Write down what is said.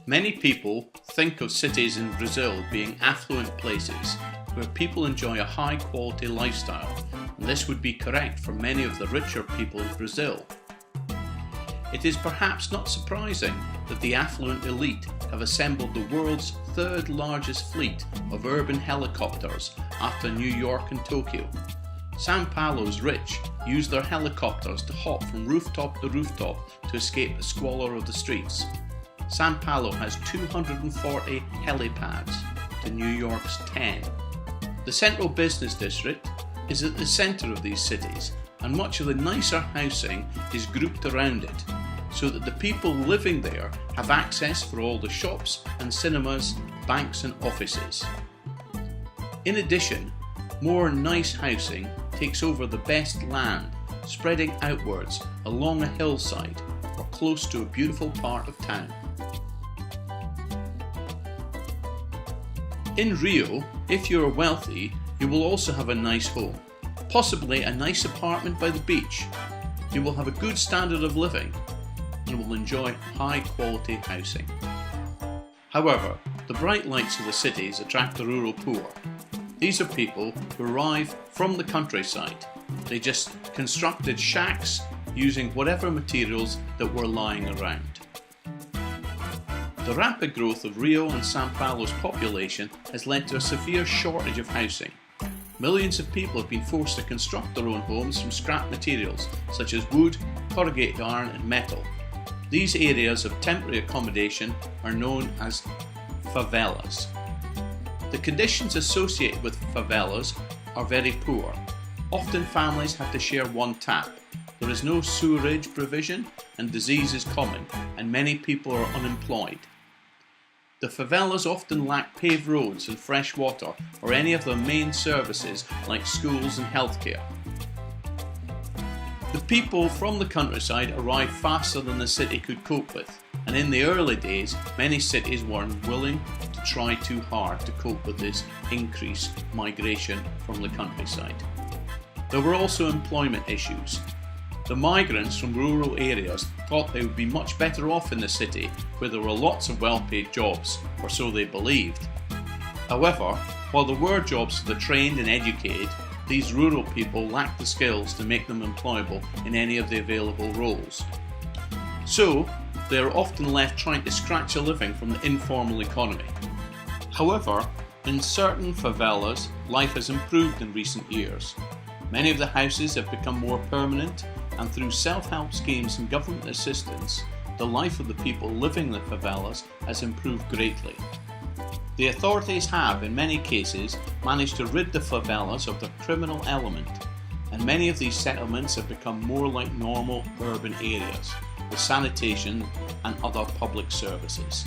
Many people think of cities in Brazil being affluent places where people enjoy a high quality lifestyle, and this would be correct for many of the richer people in Brazil. It is perhaps not surprising that the affluent elite have assembled the world's third largest fleet of urban helicopters after New York and Tokyo. São Paulo's rich use their helicopters to hop from rooftop to rooftop to escape the squalor of the streets. São Paulo has 240 helipads to New York's 10. The central business district is at the centre of these cities, and much of the nicer housing is grouped around it, so that the people living there have access for all the shops and cinemas, banks and offices. In addition, more nice housing takes over the best land, spreading outwards along a hillside or close to a beautiful part of town. In Rio, if you are wealthy, you will also have a nice home, possibly a nice apartment by the beach. You will have a good standard of living and will enjoy high quality housing. However, the bright lights of the cities attract the rural poor. These are people who arrive from the countryside. They just constructed shacks using whatever materials that were lying around. The rapid growth of Rio and São Paulo's population has led to a severe shortage of housing. Millions of people have been forced to construct their own homes from scrap materials such as wood, corrugated iron and metal. These areas of temporary accommodation are known as favelas. The conditions associated with favelas are very poor. Often families have to share one tap. There is no sewerage provision and disease is common, and many people are unemployed. The favelas often lack paved roads and fresh water or any of the main services like schools and healthcare. The people from the countryside arrive faster than the city could cope with, and in the early days many cities were unwilling to try too hard to cope with this increased migration from the countryside. There were also employment issues. The migrants from rural areas thought they would be much better off in the city where there were lots of well-paid jobs, or so they believed. However, while there were jobs for the trained and educated, these rural people lacked the skills to make them employable in any of the available roles. So, they are often left trying to scratch a living from the informal economy. However, in certain favelas, life has improved in recent years. Many of the houses have become more permanent, and through self-help schemes and government assistance, the life of the people living in the favelas has improved greatly. The authorities have, in many cases, managed to rid the favelas of their criminal element, and many of these settlements have become more like normal urban areas, with sanitation and other public services.